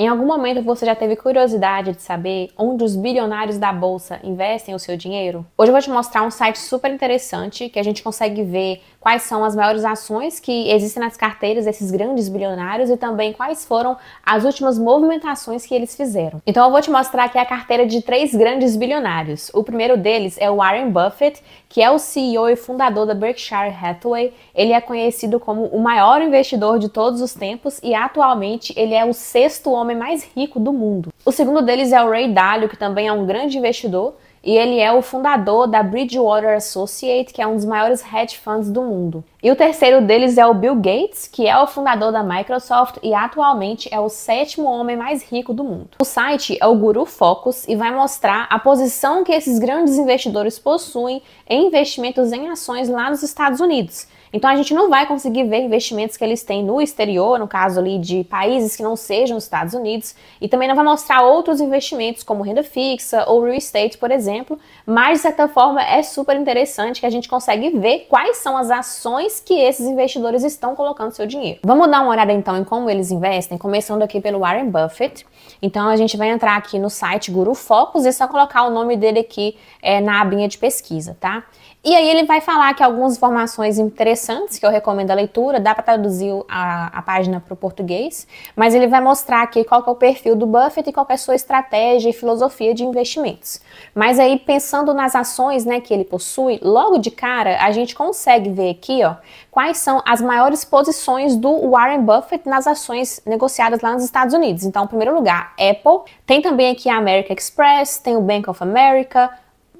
Em algum momento você já teve curiosidade de saber onde os bilionários da bolsa investem o seu dinheiro? Hoje eu vou te mostrar um site super interessante que a gente consegue ver quais são as maiores ações que existem nas carteiras desses grandes bilionários e também quais foram as últimas movimentações que eles fizeram. Então eu vou te mostrar aqui a carteira de 3 grandes bilionários. O primeiro deles é o Warren Buffett, que é o CEO e fundador da Berkshire Hathaway. Ele é conhecido como o maior investidor de todos os tempos e atualmente ele é o 6º homem mais rico do mundo. O segundo deles é o Ray Dalio, que também é um grande investidor, e ele é o fundador da Bridgewater Associates, que é um dos maiores hedge funds do mundo. E o terceiro deles é o Bill Gates, que é o fundador da Microsoft e atualmente é o 7º homem mais rico do mundo. O site é o Guru Focus e vai mostrar a posição que esses grandes investidores possuem em investimentos em ações lá nos Estados Unidos. Então a gente não vai conseguir ver investimentos que eles têm no exterior, no caso ali de países que não sejam os Estados Unidos, e também não vai mostrar outros investimentos como renda fixa ou real estate, por exemplo, mas de certa forma é super interessante que a gente consegue ver quais são as ações que esses investidores estão colocando seu dinheiro. Vamos dar uma olhada então em como eles investem, começando aqui pelo Warren Buffett. Então a gente vai entrar aqui no site Guru Focus e é só colocar o nome dele aqui na abinha de pesquisa, tá? E aí ele vai falar aqui algumas informações interessantes que eu recomendo a leitura, dá para traduzir a página para o português, mas ele vai mostrar aqui qual que é o perfil do Buffett e qual que é a sua estratégia e filosofia de investimentos. Mas aí pensando nas ações, né, que ele possui, logo de cara a gente consegue ver aqui, ó, quais são as maiores posições do Warren Buffett nas ações negociadas lá nos Estados Unidos. Então, em primeiro lugar, Apple, tem também aqui a American Express, tem o Bank of America,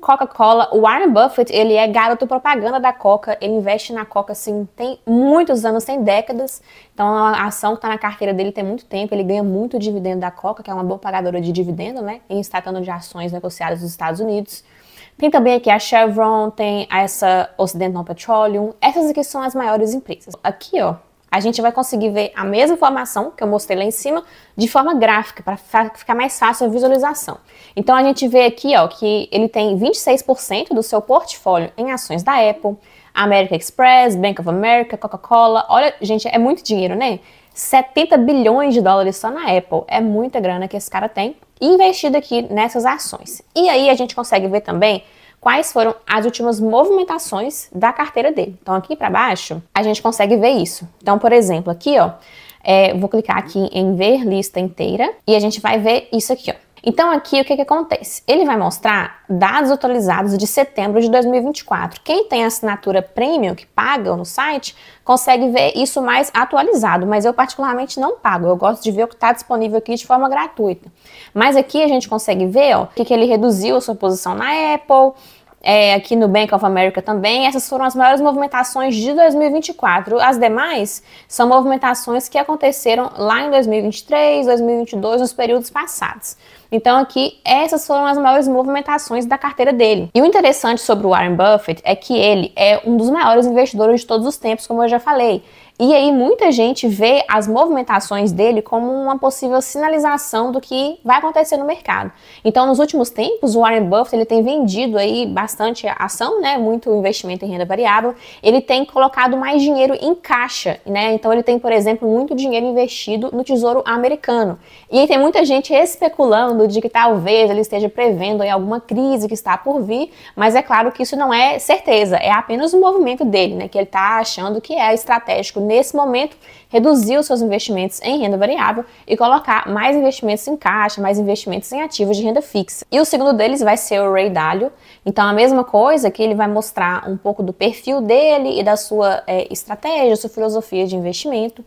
Coca-Cola. O Warren Buffett, ele é garoto propaganda da Coca, ele investe na Coca, assim, tem muitos anos, tem décadas, então a ação que está na carteira dele tem muito tempo, ele ganha muito dividendo da Coca, que é uma boa pagadora de dividendo, né, em se tratando de ações negociadas nos Estados Unidos. Tem também aqui a Chevron, tem essa Occidental Petroleum, essas aqui são as maiores empresas. Aqui, ó, a gente vai conseguir ver a mesma informação que eu mostrei lá em cima de forma gráfica, para ficar mais fácil a visualização. Então a gente vê aqui, ó, que ele tem 26% do seu portfólio em ações da Apple, American Express, Bank of America, Coca-Cola. Olha, gente, é muito dinheiro, né? 70 bilhões de dólares só na Apple. É muita grana que esse cara tem investido aqui nessas ações. E aí a gente consegue ver também quais foram as últimas movimentações da carteira dele. Então aqui para baixo a gente consegue ver isso. Então, por exemplo, aqui, ó, vou clicar aqui em ver lista inteira e a gente vai ver isso aqui, ó. Então aqui o que acontece? Ele vai mostrar dados atualizados de setembro de 2024. Quem tem assinatura premium, que paga no site, consegue ver isso mais atualizado, mas eu particularmente não pago, eu gosto de ver o que está disponível aqui de forma gratuita. Mas aqui a gente consegue ver, ó, que ele reduziu a sua posição na Apple, aqui no Bank of America também. Essas foram as maiores movimentações de 2024. As demais são movimentações que aconteceram lá em 2023, 2022, nos períodos passados. Então aqui, essas foram as maiores movimentações da carteira dele. E o interessante sobre o Warren Buffett é que ele é um dos maiores investidores de todos os tempos, como eu já falei. E aí muita gente vê as movimentações dele como uma possível sinalização do que vai acontecer no mercado. Então, nos últimos tempos, o Warren Buffett ele tem vendido aí bastante ação, né, muito investimento em renda variável. Ele tem colocado mais dinheiro em caixa, né? Então, ele tem, por exemplo, muito dinheiro investido no Tesouro Americano. E aí tem muita gente especulando de que talvez ele esteja prevendo aí alguma crise que está por vir, mas é claro que isso não é certeza, é apenas um movimento dele, né, que ele está achando que é estratégico nesse momento, reduzir os seus investimentos em renda variável e colocar mais investimentos em caixa, mais investimentos em ativos de renda fixa. E o segundo deles vai ser o Ray Dalio. Então a mesma coisa, que ele vai mostrar um pouco do perfil dele e da sua estratégia, sua filosofia de investimento.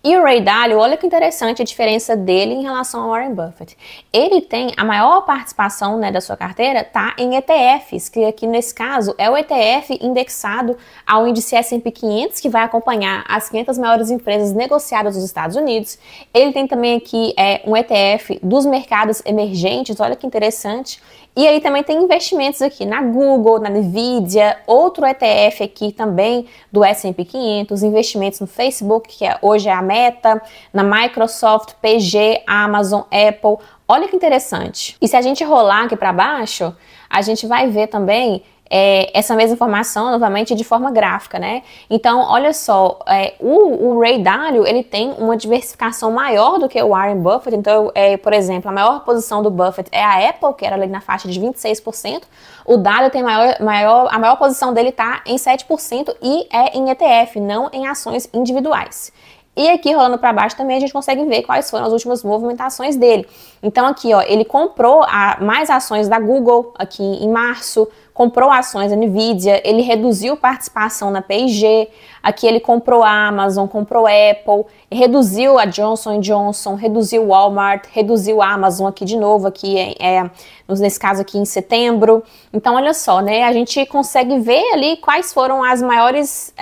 E o Ray Dalio, olha que interessante a diferença dele em relação ao Warren Buffett. Ele tem a maior participação, né, da sua carteira tá em ETFs, que aqui nesse caso é o ETF indexado ao índice S&P 500, que vai acompanhar as 500 maiores empresas negociadas nos Estados Unidos. Ele tem também aqui um ETF dos mercados emergentes, olha que interessante. E aí também tem investimentos aqui na Google, na Nvidia, outro ETF aqui também do S&P 500, investimentos no Facebook, que hoje é a Meta, na Microsoft, PG, Amazon, Apple. Olha que interessante. E se a gente rolar aqui para baixo, a gente vai ver também essa mesma informação, novamente, de forma gráfica, né? Então, olha só, o Ray Dalio, ele tem uma diversificação maior do que o Warren Buffett. Então, por exemplo, a maior posição do Buffett é a Apple, que era ali na faixa de 26%. O Dalio tem a maior posição dele está em 7% e é em ETF, não em ações individuais. E aqui, rolando para baixo, também a gente consegue ver quais foram as últimas movimentações dele. Então aqui, ó, ele comprou mais ações da Google aqui em março, comprou ações da Nvidia, ele reduziu participação na P&G, aqui ele comprou a Amazon, comprou a Apple, reduziu a Johnson & Johnson, reduziu o Walmart, reduziu a Amazon aqui de novo, aqui nesse caso aqui em setembro. Então olha só, né, a gente consegue ver ali quais foram as maiores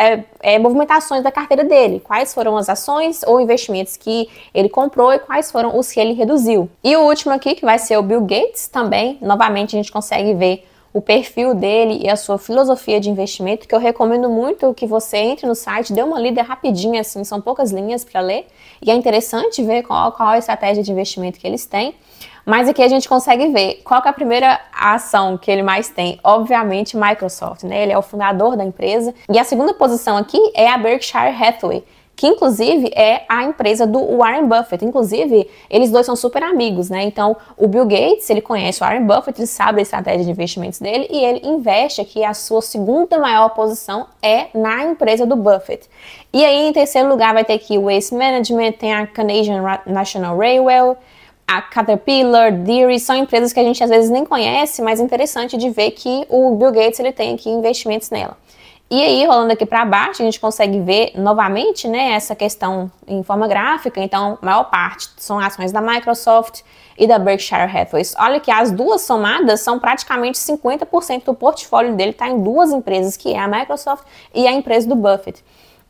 movimentações da carteira dele, quais foram as ações ou investimentos que ele comprou e quais foram os que ele reduziu. E o último aqui, que vai ser o Bill Gates, também, novamente a gente consegue ver o perfil dele e a sua filosofia de investimento, que eu recomendo muito que você entre no site, dê uma lida rapidinha, assim, são poucas linhas para ler, e é interessante ver qual a estratégia de investimento que eles têm. Mas aqui a gente consegue ver qual que é a primeira ação que ele mais tem. Obviamente, Microsoft, né? Ele é o fundador da empresa. E a segunda posição aqui é a Berkshire Hathaway, que inclusive é a empresa do Warren Buffett. Inclusive, eles dois são super amigos, né? Então, o Bill Gates, ele conhece o Warren Buffett, ele sabe a estratégia de investimentos dele e ele investe aqui, a sua segunda maior posição é na empresa do Buffett. E aí, em terceiro lugar, vai ter aqui o Waste Management, tem a Canadian National Railway, a Caterpillar, Deere, são empresas que a gente às vezes nem conhece, mas é interessante de ver que o Bill Gates, ele tem aqui investimentos nela. E aí, rolando aqui para baixo, a gente consegue ver novamente, né, essa questão em forma gráfica. Então, a maior parte são ações da Microsoft e da Berkshire Hathaway. Olha que as duas somadas são praticamente 50% do portfólio dele, está em duas empresas, que é a Microsoft e a empresa do Buffett.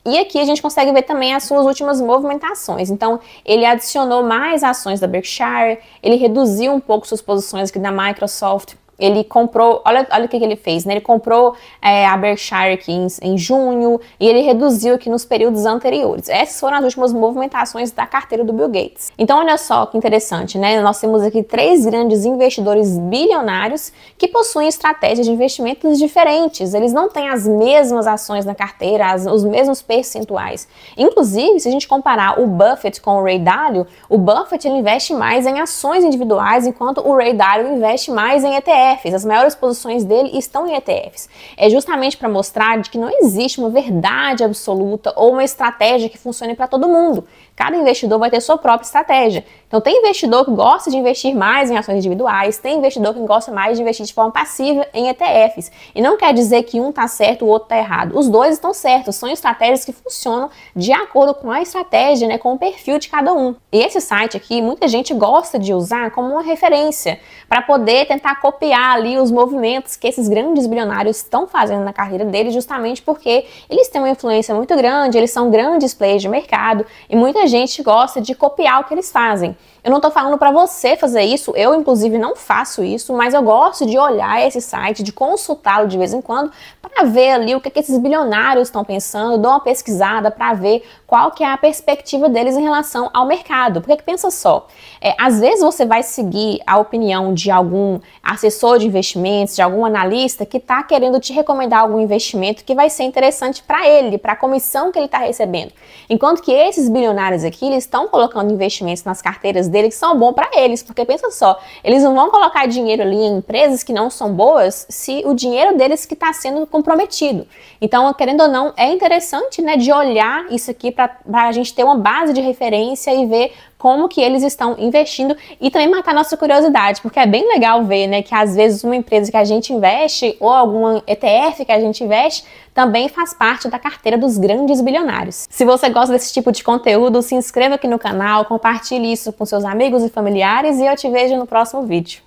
E aqui a gente consegue ver também as suas últimas movimentações. Então, ele adicionou mais ações da Berkshire, ele reduziu um pouco suas posições aqui da Microsoft. Ele comprou, olha o que ele fez, né? Ele comprou a Berkshire aqui em junho e ele reduziu aqui nos períodos anteriores. Essas foram as últimas movimentações da carteira do Bill Gates. Então, olha só que interessante, né? Nós temos aqui 3 grandes investidores bilionários que possuem estratégias de investimentos diferentes. Eles não têm as mesmas ações na carteira, os mesmos percentuais. Inclusive, se a gente comparar o Buffett com o Ray Dalio, o Buffett ele investe mais em ações individuais, enquanto o Ray Dalio investe mais em ETFs. As maiores posições dele estão em ETFs. É justamente para mostrar de que não existe uma verdade absoluta ou uma estratégia que funcione para todo mundo. Cada investidor vai ter sua própria estratégia. Então, tem investidor que gosta de investir mais em ações individuais, tem investidor que gosta mais de investir de forma passiva em ETFs. E não quer dizer que um está certo e o outro está errado. Os dois estão certos, são estratégias que funcionam de acordo com a estratégia, né, com o perfil de cada um. E esse site aqui, muita gente gosta de usar como uma referência para poder tentar copiar ali os movimentos que esses grandes bilionários estão fazendo na carreira deles, justamente porque eles têm uma influência muito grande, eles são grandes players de mercado e muita gente gosta de copiar o que eles fazem. Eu não tô falando para você fazer isso, eu inclusive não faço isso, mas eu gosto de olhar esse site, de consultá-lo de vez em quando, para ver ali o que esses bilionários estão pensando, dou uma pesquisada para ver qual que é a perspectiva deles em relação ao mercado. Porque pensa só, às vezes você vai seguir a opinião de algum assessor de investimentos, de algum analista que está querendo te recomendar algum investimento que vai ser interessante para ele, para a comissão que ele está recebendo. Enquanto que esses bilionários aqui, eles estão colocando investimentos nas carteiras deles que são bons para eles, porque pensa só, eles não vão colocar dinheiro ali em empresas que não são boas se o dinheiro deles que está sendo comprometido. Então, querendo ou não, é interessante, né, de olhar isso aqui para a gente ter uma base de referência e ver como que eles estão investindo e também matar nossa curiosidade, porque é bem legal ver, né, que às vezes uma empresa que a gente investe ou alguma ETF que a gente investe também faz parte da carteira dos grandes bilionários. Se você gosta desse tipo de conteúdo, se inscreva aqui no canal, compartilhe isso com seus amigos e familiares e eu te vejo no próximo vídeo.